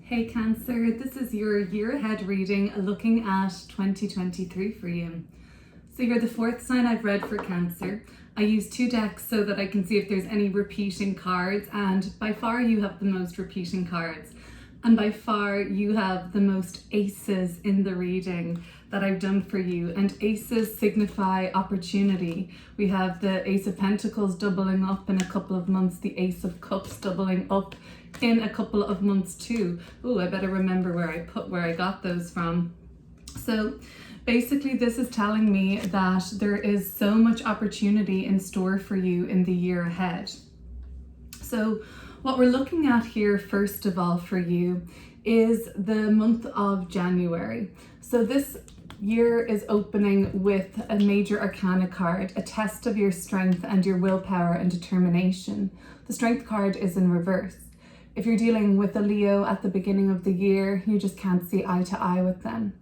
Hey Cancer, this is your year ahead reading looking at 2023 for you. So you're the fourth sign I've read for Cancer. I use two decks so that I can see if there's any repeating cards, and by far you have the most repeating cards. And by far you have the most aces in the reading that I've done for you. And aces signify opportunity. We have the Ace of Pentacles doubling up in a couple of months, the Ace of Cups doubling up in a couple of months too. Oh, I better remember where I got those from. So basically this is telling me that there is so much opportunity in store for you in the year ahead. So what we're looking at here, first of all, for you is the month of January. So this year is opening with a major arcana card, a test of your strength and your willpower and determination. The strength card is in reverse. If you're dealing with a Leo at the beginning of the year, you just can't see eye to eye with them.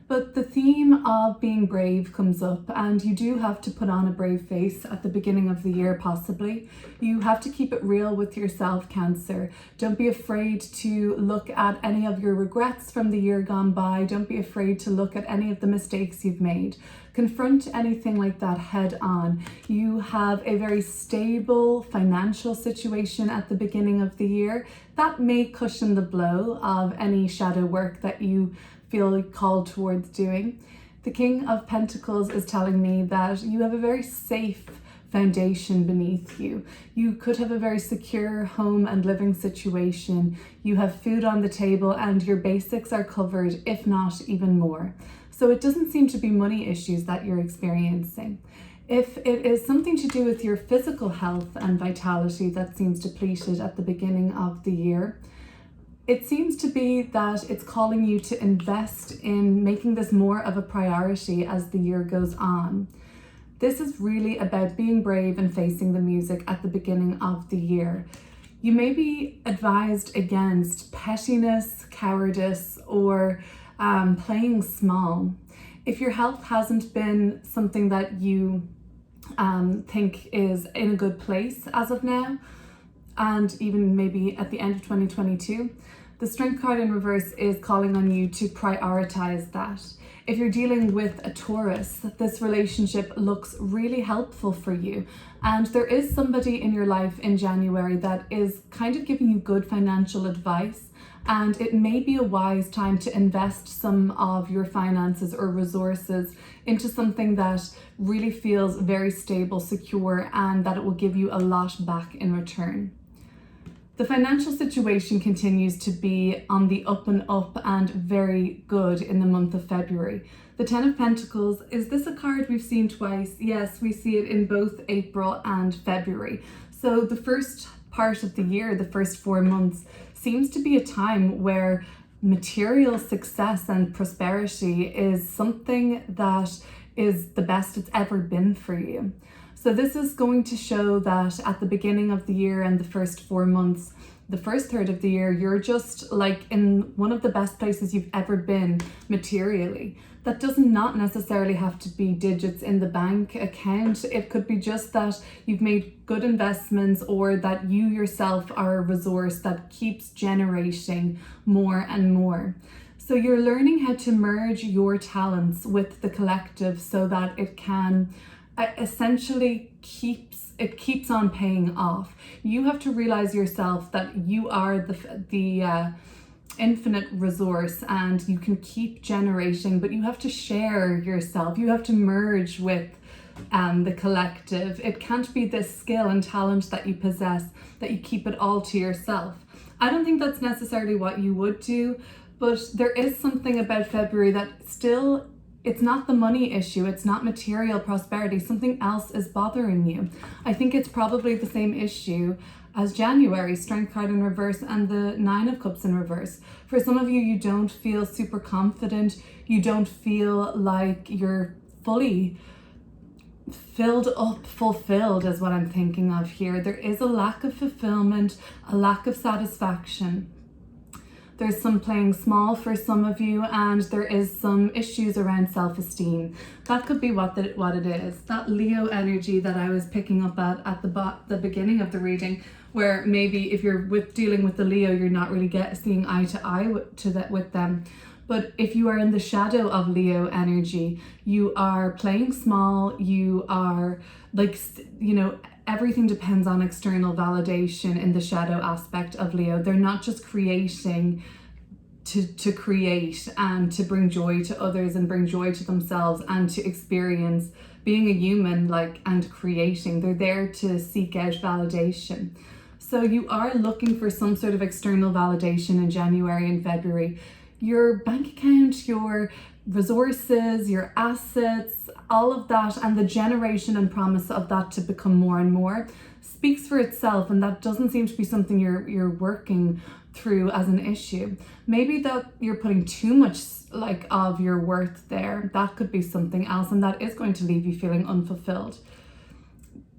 But the theme of being brave comes up, and you do have to put on a brave face at the beginning of the year, possibly. You have to keep it real with yourself, Cancer. Don't be afraid to look at any of your regrets from the year gone by. Don't be afraid to look at any of the mistakes you've made. Confront anything like that head on. You have a very stable financial situation at the beginning of the year. That may cushion the blow of any shadow work that you feel called towards doing. The King of Pentacles is telling me that you have a very safe foundation beneath you. You could have a very secure home and living situation. You have food on the table and your basics are covered, if not even more. So it doesn't seem to be money issues that you're experiencing. If it is something to do with your physical health and vitality that seems depleted at the beginning of the year, it seems to be that it's calling you to invest in making this more of a priority as the year goes on. This is really about being brave and facing the music at the beginning of the year. You may be advised against pettiness, cowardice, or playing small. If your health hasn't been something that you think is in a good place as of now, and even maybe at the end of 2022, the Strength card in reverse is calling on you to prioritize that. If you're dealing with a Taurus, this relationship looks really helpful for you. And there is somebody in your life in January that is kind of giving you good financial advice. And it may be a wise time to invest some of your finances or resources into something that really feels very stable, secure, and that it will give you a lot back in return. The financial situation continues to be on the up and up and very good in the month of February. The Ten of Pentacles, is this a card we've seen twice? Yes, we see it in both April and February. So the first part of the year, the first 4 months, seems to be a time where material success and prosperity is something that is the best it's ever been for you. So this is going to show that at the beginning of the year and the first 4 months, the first third of the year, you're just like in one of the best places you've ever been materially. That does not necessarily have to be digits in the bank account. It could be just that you've made good investments, or that you yourself are a resource that keeps generating more and more. So you're learning how to merge your talents with the collective so that it can essentially keeps on paying off. You have to realize yourself that you are the infinite resource and you can keep generating, but you have to share yourself. You have to merge with the collective. It can't be this skill and talent that you possess that you keep it all to yourself. I don't think that's necessarily what you would do, but there is something about February that still, it's not the money issue, it's not material prosperity, something else is bothering you. I think it's probably the same issue as January, Strength card in reverse and the Nine of Cups in reverse. For some of you, you don't feel super confident, you don't feel like you're fully filled up, fulfilled is what I'm thinking of here. There is a lack of fulfillment, a lack of satisfaction. There's some playing small for some of you, and there is some issues around self-esteem. That could be what it is. That Leo energy that I was picking up at the beginning of the reading where maybe if you're dealing with the Leo, you're not really seeing eye to eye with them. But if you are in the shadow of Leo energy, you are playing small, you are like, everything depends on external validation in the shadow aspect of Leo. They're not just creating to create and to bring joy to others and bring joy to themselves and to experience being a human, and creating. They're there to seek out validation. So you are looking for some sort of external validation in January and February. Your bank account, your resources, your assets, all of that, and the generation and promise of that to become more and more speaks for itself, and that doesn't seem to be something you're working through as an issue. Maybe that you're putting too much of your worth there. That could be something else, and that is going to leave you feeling unfulfilled.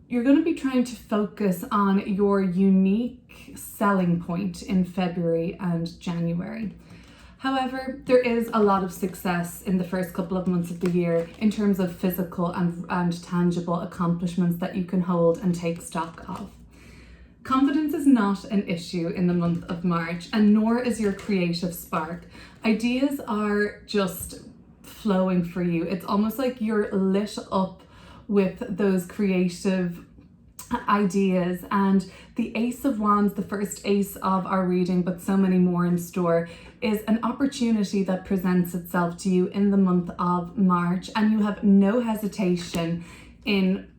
You're going to be trying to focus on your unique selling point in February and January. However, there is a lot of success in the first couple of months of the year in terms of physical and tangible accomplishments that you can hold and take stock of. Confidence is not an issue in the month of March, and nor is your creative spark. Ideas are just flowing for you. It's almost like you're lit up with those creative ideas, and the Ace of Wands, the first ace of our reading, but so many more in store, is an opportunity that presents itself to you in the month of March, and you have no hesitation in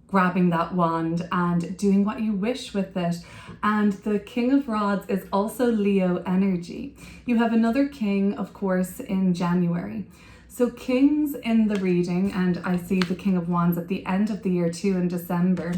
grabbing that wand and doing what you wish with it. And the King of Rods is also Leo energy. You have another king, of course, in January. So kings in the reading, and I see the King of Wands at the end of the year too in December.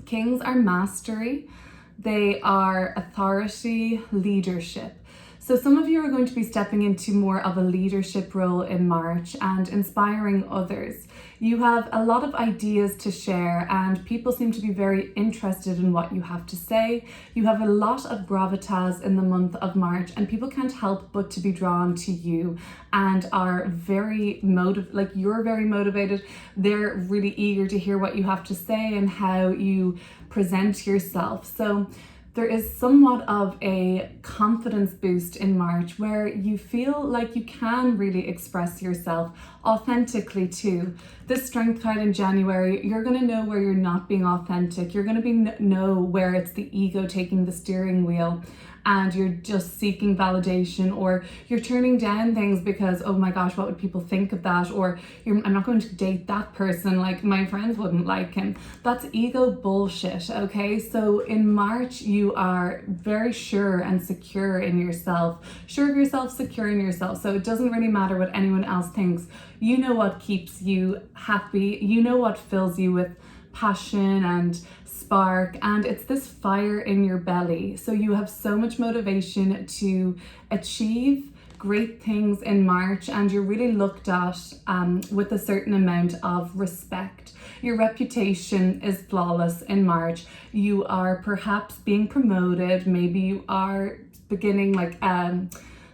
Kings are mastery, they are authority, leadership. So some of you are going to be stepping into more of a leadership role in March and inspiring others. You have a lot of ideas to share, and people seem to be very interested in what you have to say. You have a lot of gravitas in the month of March, and people can't help but to be drawn to you and are very you're very motivated. They're really eager to hear what you have to say and how you present yourself. So there is somewhat of a confidence boost in March where you feel like you can really express yourself authentically too. This Strength card in January, you're going to know where you're not being authentic. You're going to know where it's the ego taking the steering wheel and you're just seeking validation, or you're turning down things because, oh my gosh, what would people think of that? Or I'm not going to date that person, like my friends wouldn't like him. That's ego bullshit, okay? So in March, you are very sure and secure in yourself, sure of yourself, secure in yourself. So it doesn't really matter what anyone else thinks. You know what keeps you happy. You know what fills you with passion and spark, and it's this fire in your belly. So you have so much motivation to achieve great things in March, and you're really looked at with a certain amount of respect. Your reputation is flawless in March. You are perhaps being promoted. Maybe you are beginning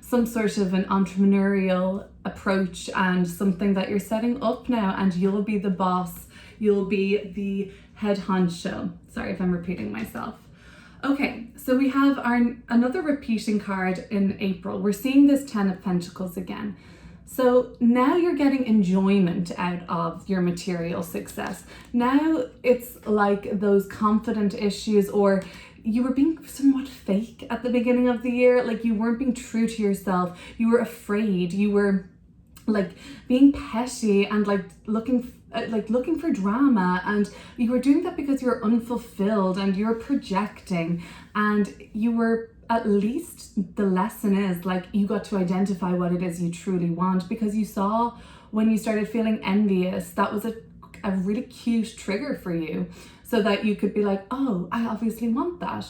some sort of an entrepreneurial approach and something that you're setting up now, and you'll be the boss. You'll be the head honcho. Sorry if I'm repeating myself. Okay, so we have another repeating card in April. We're seeing this 10 of Pentacles again. So now you're getting enjoyment out of your material success. Now it's like those confident issues, or you were being somewhat fake at the beginning of the year. Like you weren't being true to yourself. You were afraid. You were being petty and looking for drama, and you were doing that because you're unfulfilled and you're projecting, and you were, at least the lesson is you got to identify what it is you truly want, because you saw when you started feeling envious, that was a really cute trigger for you, so that you could be like, oh, I obviously want that.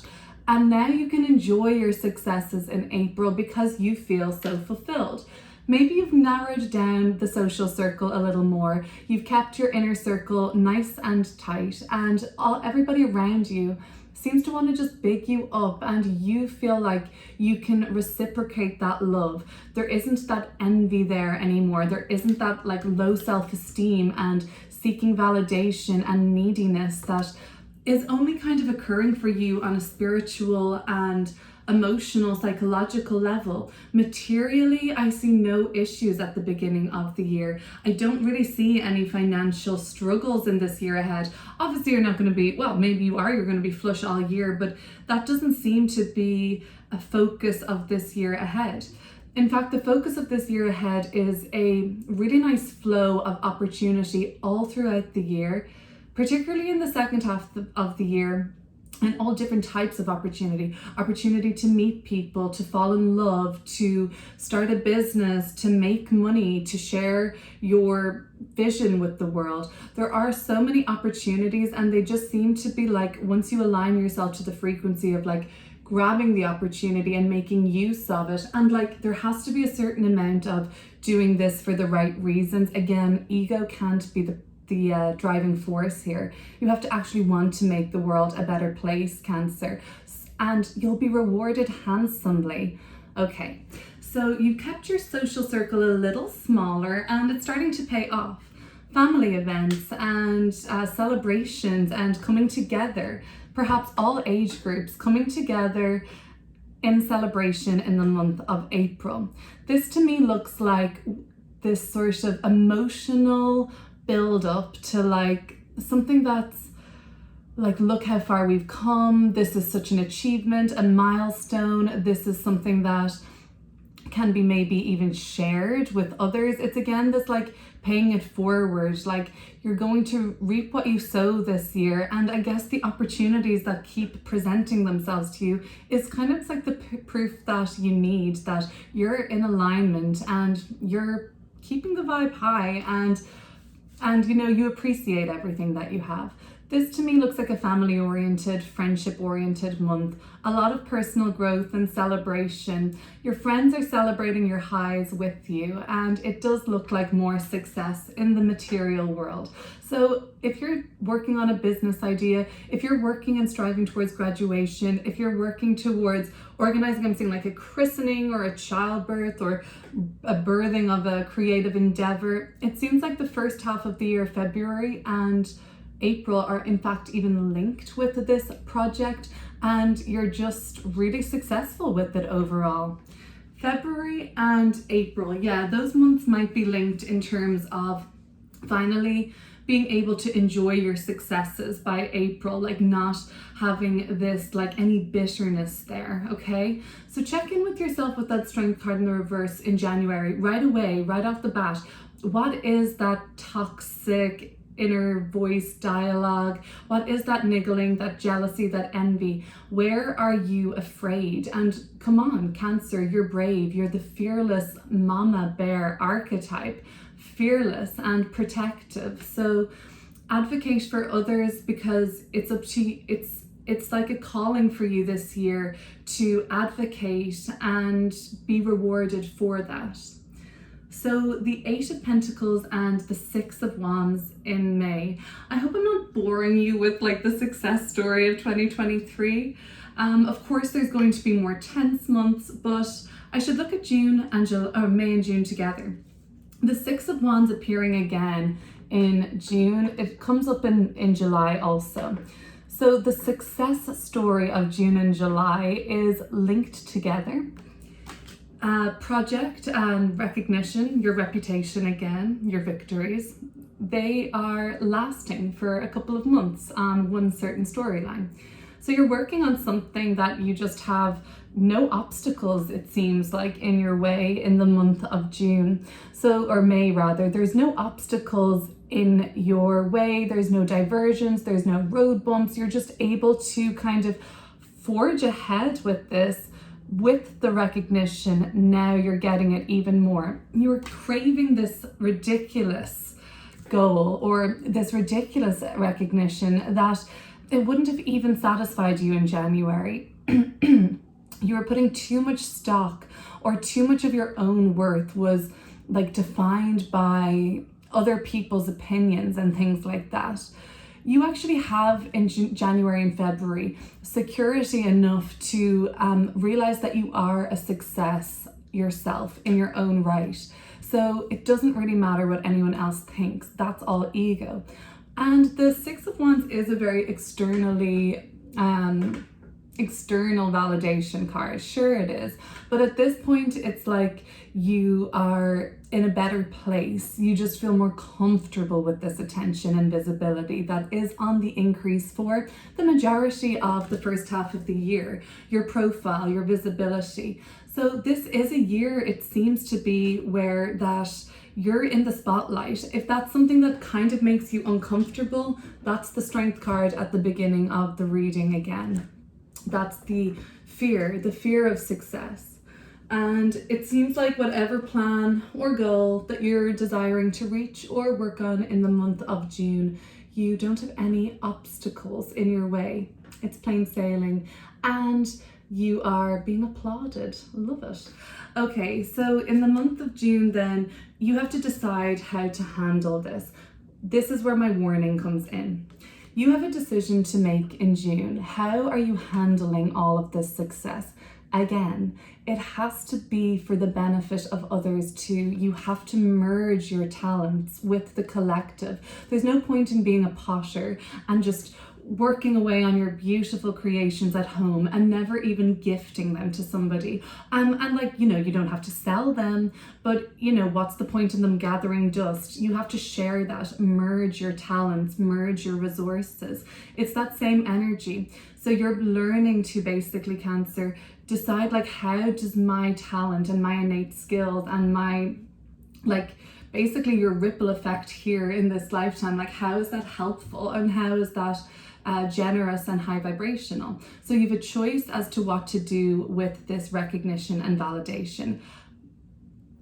And now you can enjoy your successes in April because you feel so fulfilled. Maybe you've narrowed down the social circle a little more. You've kept your inner circle nice and tight, and everybody around you seems to want to just big you up, and you feel like you can reciprocate that love. There isn't that envy there anymore. There isn't that low self-esteem and seeking validation and neediness that is only kind of occurring for you on a spiritual and emotional, psychological level. Materially, I see no issues at the beginning of the year. I don't really see any financial struggles in this year ahead. Obviously, you're not going to be, well, maybe you are, you're going to be flush all year, but that doesn't seem to be a focus of this year ahead. In fact, the focus of this year ahead is a really nice flow of opportunity all throughout the year, particularly in the second half of the year, and all different types of opportunity to meet people, to fall in love, to start a business, to make money, to share your vision with the world. There are so many opportunities, and they just seem to be like, once you align yourself to the frequency of like grabbing the opportunity and making use of it, and like there has to be a certain amount of doing this for the right reasons. Again, ego can't be the driving force here. You have to actually want to make the world a better place, Cancer, and you'll be rewarded handsomely. Okay, so you've kept your social circle a little smaller, and it's starting to pay off. Family events and celebrations and coming together, perhaps all age groups coming together in celebration in the month of April. This to me looks like this sort of emotional build up to like something that's like, look how far we've come. This is such an achievement, a milestone. This is something that can be maybe even shared with others. It's again this like paying it forward, like you're going to reap what you sow this year. And I guess the opportunities that keep presenting themselves to you is kind of like the proof that you need, that you're in alignment and you're keeping the vibe high, and you know, you appreciate everything that you have. This to me looks like a family-oriented, friendship-oriented month. A lot of personal growth and celebration. Your friends are celebrating your highs with you, and it does look like more success in the material world. So if you're working on a business idea, if you're working and striving towards graduation, if you're working towards organizing, I'm seeing like a christening or a childbirth or a birthing of a creative endeavor, it seems like the first half of the year, February and April, are in fact even linked with this project, and you're just really successful with it overall. February and April, yeah, those months might be linked in terms of finally being able to enjoy your successes by April, like not having this like any bitterness there. Okay, so check in with yourself with that Strength card in the reverse in January, right away, right off the bat. What is that toxic inner voice dialogue? What is that niggling, that jealousy, that envy? Where are you afraid? And come on, Cancer, you're brave. You're the fearless mama bear archetype, fearless and protective. So advocate for others, because it's up to it's like a calling for you this year to advocate and be rewarded for that. So the Eight of Pentacles and the Six of Wands in May. I hope I'm not boring you with like the success story of 2023. Of course, there's going to be more tense months, but I should look at June and May and June together. The Six of Wands appearing again in June. It comes up in July also. So the success story of June and July is linked together. Project and recognition, your reputation again, your victories, they are lasting for a couple of months on one certain storyline. So you're working on something that you just have no obstacles, it seems like, in your way in the month of June. So, or May rather, there's no obstacles in your way, there's no diversions, there's no road bumps. You're just able to kind of forge ahead with this. With the recognition, now you're getting it even more. You're craving this ridiculous goal or this ridiculous recognition that it wouldn't have even satisfied you in January. You were putting too much stock, or too much of your own worth was like defined by other people's opinions and things like that. You actually have in January and February security enough to realize that you are a success yourself in your own right. So it doesn't really matter what anyone else thinks. That's all ego. And the Six of Wands is a very external validation card. Sure it is. But at this point, it's like you are in a better place. You just feel more comfortable with this attention and visibility that is on the increase for the majority of the first half of the year. Your profile, your visibility. So this is a year, it seems to be, where that you're in the spotlight. If that's something that kind of makes you uncomfortable, that's the Strength card at the beginning of the reading again. That's the fear of success. And it seems like whatever plan or goal that you're desiring to reach or work on in the month of June, you don't have any obstacles in your way. It's plain sailing and you are being applauded. Love it. Okay, so in the month of June then, you have to decide how to handle this. This is where my warning comes in. You have a decision to make in June. How are you handling all of this success? Again, it has to be for the benefit of others too. You have to merge your talents with the collective. There's no point in being a potter and just working away on your beautiful creations at home and never even gifting them to somebody. And like, you know, you don't have to sell them, but you know, what's the point in them gathering dust? You have to share that, merge your talents, merge your resources. It's that same energy. So you're learning to basically, Cancer, decide like, how does my talent and my innate skills and my basically your ripple effect here in this lifetime, like how is that helpful and how is that generous and high vibrational? So you have a choice as to what to do with this recognition and validation.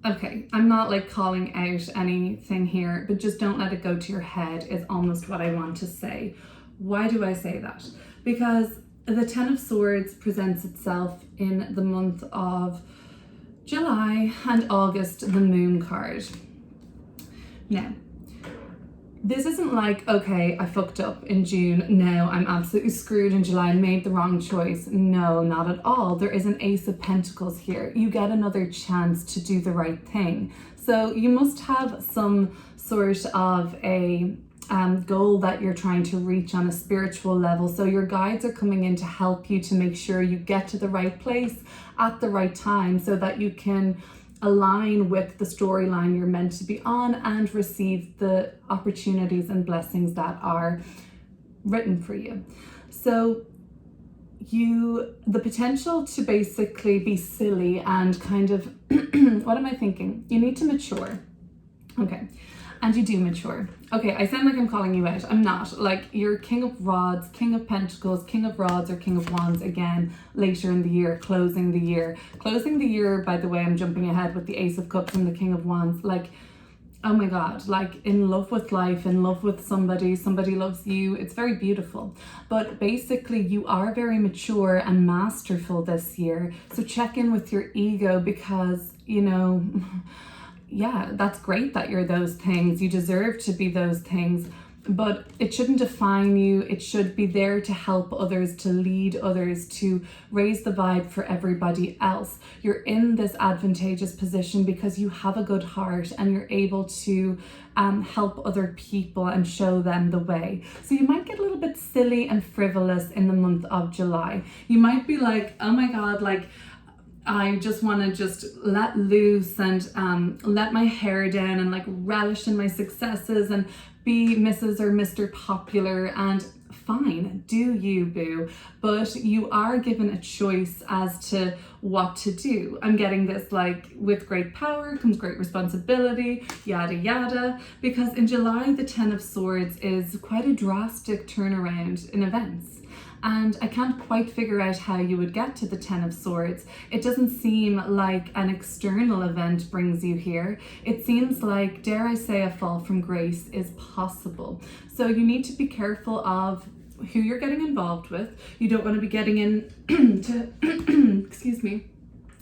Okay, I'm not like calling out anything here, but just don't let it go to your head is almost what I want to say. Why do I say that? Because the Ten of Swords presents itself in the month of July and August, the Moon card. Now, this isn't like, okay, I fucked up in June, now I'm absolutely screwed in July and made the wrong choice. No, not at all. There is an Ace of Pentacles here. You get another chance to do the right thing. So you must have some sort of a goal that you're trying to reach on a spiritual level. So your guides are coming in to help you to make sure you get to the right place at the right time so that you can align with the storyline you're meant to be on and receive the opportunities and blessings that are written for you. So the potential to basically be silly and kind of, what am I thinking? You need to mature. Okay. And you do mature. Okay, I sound like I'm calling you out. I'm not. Like, you're King of Rods, King of Pentacles, King of Rods, or King of Wands again later in the year, closing the year. Closing the year, by the way, I'm jumping ahead with the Ace of Cups and the King of Wands. Like, oh my God, like in love with life, in love with somebody loves you. It's very beautiful. But basically, you are very mature and masterful this year. So check in with your ego because, you know, yeah, that's great that you're those things. You deserve to be those things, but it shouldn't define you. It should be there to help others, to lead others, to raise the vibe for everybody else. You're in this advantageous position because you have a good heart and you're able to help other people and show them the way. So you might get a little bit silly and frivolous in the month of July. You might be like, oh my God, like, I just want to just let loose and let my hair down and like relish in my successes and be Mrs. or Mr. Popular, and fine, do you, boo. But you are given a choice as to what to do. I'm getting this like, with great power comes great responsibility, yada yada, because in July the Ten of Swords is quite a drastic turnaround in events. And I can't quite figure out how you would get to the Ten of Swords. It doesn't seem like an external event brings you here. It seems like, dare I say, a fall from grace is possible. So you need to be careful of who you're getting involved with. You don't want to be getting into, excuse me,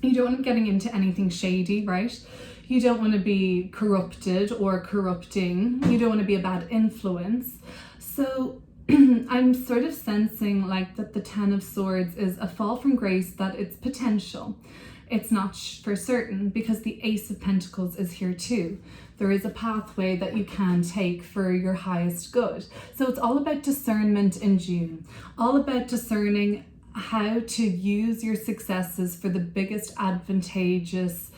you don't want to be getting into anything shady, right? You don't want to be corrupted or corrupting. You don't want to be a bad influence. So I'm sort of sensing like that the Ten of Swords is a fall from grace, that it's potential. it's not for certain, because the Ace of Pentacles is here too. There is a pathway that you can take for your highest good. So it's all about discernment in June, all about discerning how to use your successes for the biggest advantageous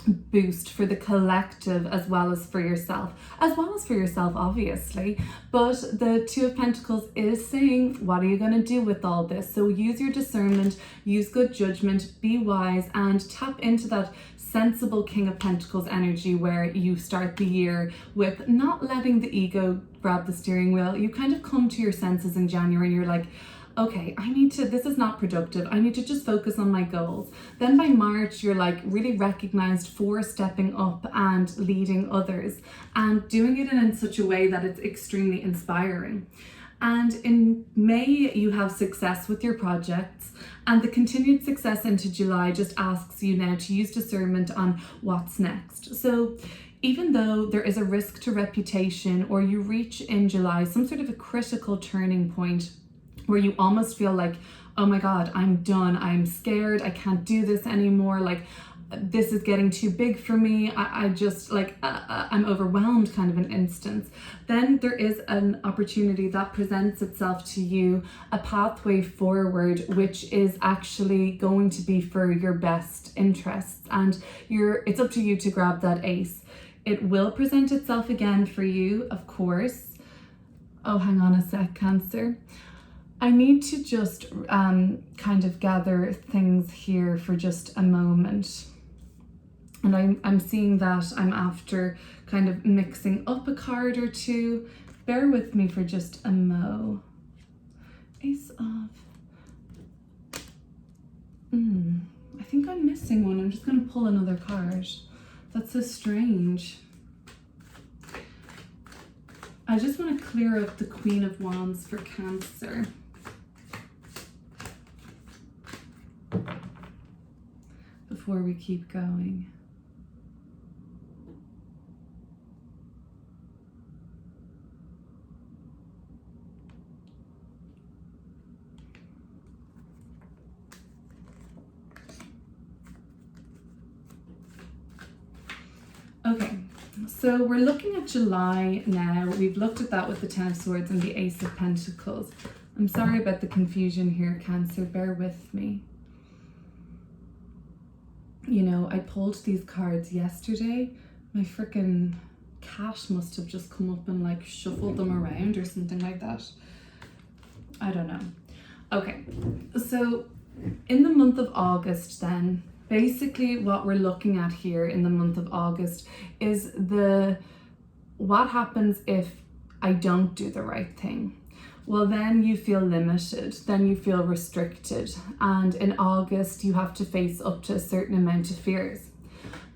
boost for the collective, as well as for yourself, obviously. But the Two of Pentacles is saying, what are you going to do with all this? So use your discernment, use good judgment, be wise, and tap into that sensible King of Pentacles energy, where you start the year with not letting the ego grab the steering wheel. You kind of come to your senses in January and you're like, okay, this is not productive. I need to just focus on my goals. Then by March, you're like really recognized for stepping up and leading others and doing it in such a way that it's extremely inspiring. And in May, you have success with your projects, and the continued success into July just asks you now to use discernment on what's next. So even though there is a risk to reputation, or you reach in July some sort of a critical turning point where you almost feel like, oh my God, I'm done. I'm scared. I can't do this anymore. Like, this is getting too big for me. I'm overwhelmed, kind of an instance. Then there is an opportunity that presents itself to you, a pathway forward, which is actually going to be for your best interests. And it's up to you to grab that ace. It will present itself again for you, of course. Oh, hang on a sec, Cancer. I need to just kind of gather things here for just a moment. And I'm seeing that I'm after kind of mixing up a card or two. Bear with me for just a mo. Ace of... I think I'm missing one. I'm just going to pull another card. That's so strange. I just want to clear up the Queen of Wands for Cancer. Before we keep going. Okay, so we're looking at July now. We've looked at that with the Ten of Swords and the Ace of Pentacles. I'm sorry about the confusion here, Cancer. Bear with me. You know, I pulled these cards yesterday. My freaking cat must have just come up and like shuffled them around or something like that. I don't know. Okay, so in the month of August then, basically what we're looking at here in the month of August is what happens if I don't do the right thing. Well, then you feel limited, then you feel restricted. And in August, you have to face up to a certain amount of fears.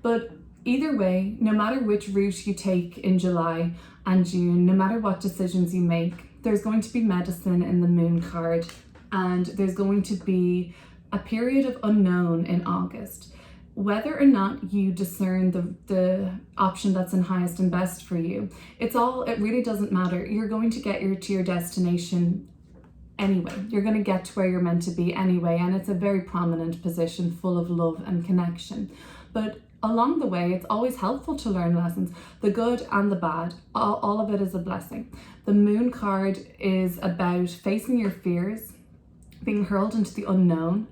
But either way, no matter which route you take in July and June, no matter what decisions you make, there's going to be medicine in the Moon card, and there's going to be a period of unknown in August. Whether or not you discern the option that's in highest and best for you, it really doesn't matter. You're going to get to your destination anyway. You're going to get to where you're meant to be anyway, and it's a very prominent position full of love and connection. But along the way, it's always helpful to learn lessons, the good and the bad. All of it is a blessing. The Moon card is about facing your fears, being hurled into the unknown,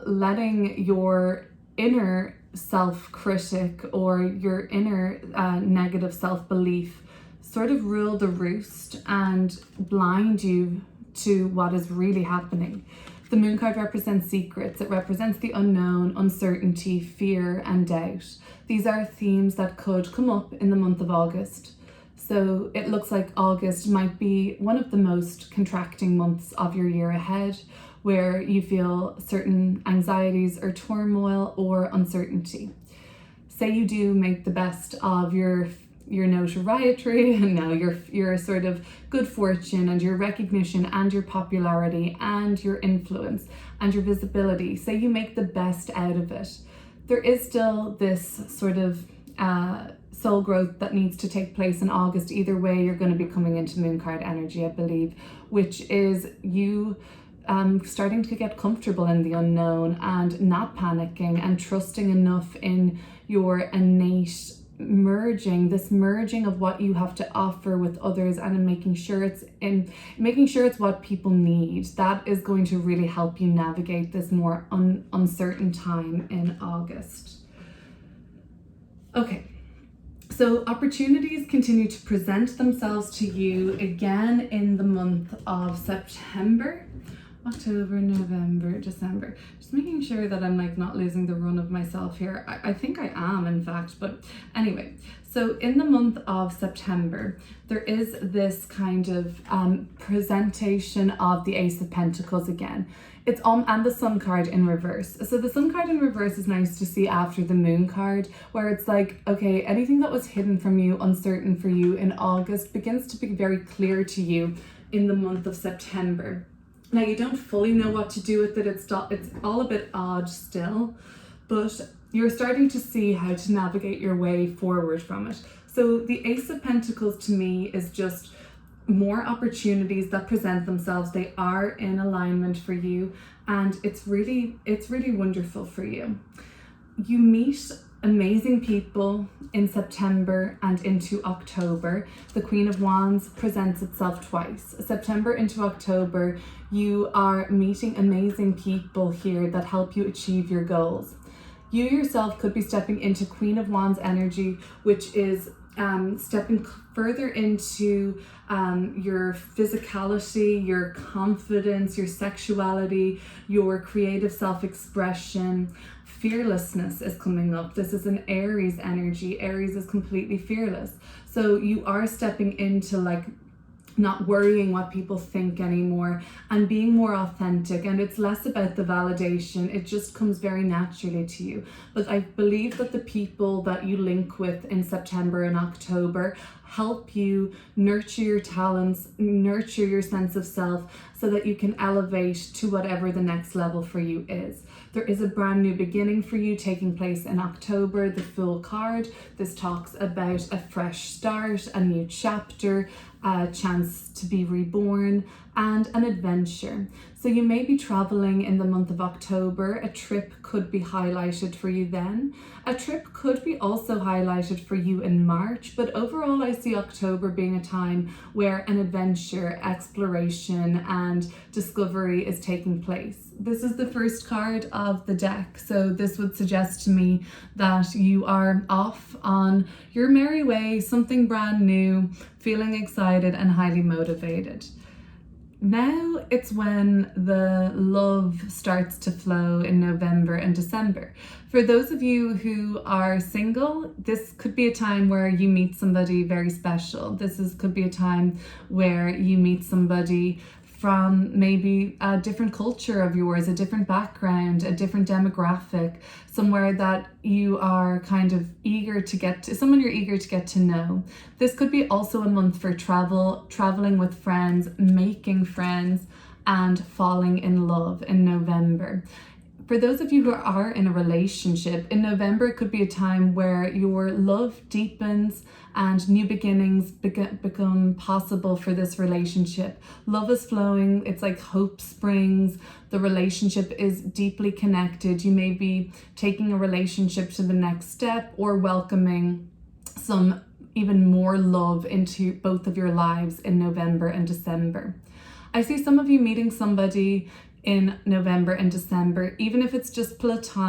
letting your inner self-critic or your inner negative self-belief sort of rule the roost and blind you to what is really happening. The Moon card represents secrets. It represents the unknown, uncertainty, fear, and doubt. These are themes that could come up in the month of August. So it looks like August might be one of the most contracting months of your year ahead, where you feel certain anxieties or turmoil or uncertainty. Say you do make the best of your notoriety and now your sort of good fortune and your recognition and your popularity and your influence and your visibility. Say you make the best out of it. There is still this sort of soul growth that needs to take place in August. Either way, you're going to be coming into Moon card energy, I believe, which is you starting to get comfortable in the unknown and not panicking and trusting enough in your innate merging of what you have to offer with others, and in making sure it's what people need. That is going to really help you navigate this more uncertain time in August. Okay, so opportunities continue to present themselves to you again in the month of September, October, November, December. Just making sure that I'm like not losing the run of myself here. I think I am, in fact, but anyway. So in the month of September, there is this kind of presentation of the Ace of Pentacles again. It's and the Sun card in reverse. So the Sun card in reverse is nice to see after the Moon card, where it's like, okay, anything that was hidden from you, uncertain for you in August, begins to be very clear to you in the month of September. Now, you don't fully know what to do with it. It's all a bit odd still, but you're starting to see how to navigate your way forward from it. So the Ace of Pentacles to me is just more opportunities that present themselves. They are in alignment for you, and it's really wonderful for you. You meet amazing people in September and into October. The Queen of Wands presents itself twice. September into October, you are meeting amazing people here that help you achieve your goals. You yourself could be stepping into Queen of Wands energy, which is stepping further into your physicality, your confidence, your sexuality, your creative self-expression. Fearlessness is coming up. This is an Aries energy. Aries is completely fearless. So you are stepping into like not worrying what people think anymore and being more authentic, and it's less about the validation. It just comes very naturally to you. But I believe that the people that you link with in September and October help you nurture your talents, nurture your sense of self, so that you can elevate to whatever the next level for you is. There is a brand new beginning for you taking place in October, the Fool card. This talks about a fresh start, a new chapter, a chance to be reborn, and an adventure. So you may be traveling in the month of October. A trip could be highlighted for you then. A trip could be also highlighted for you in March, but overall I see October being a time where an adventure, exploration, and discovery is taking place. This is the first card of the deck, so this would suggest to me that you are off on your merry way, something brand new, feeling excited and highly motivated. Now it's when the love starts to flow in November and December. For those of you who are single, this could be a time where you meet somebody very special. Could be a time where you meet somebody from maybe a different culture of yours, a different background, a different demographic, somewhere that you are kind of someone you're eager to get to know. This could be also a month for traveling with friends, making friends, and falling in love in November. For those of you who are in a relationship, in November it could be a time where your love deepens and new beginnings become possible for this relationship. Love is flowing, it's like hope springs, the relationship is deeply connected. You may be taking a relationship to the next step or welcoming some even more love into both of your lives in November and December. I see some of you meeting somebody in November and December, even if it's just platonic.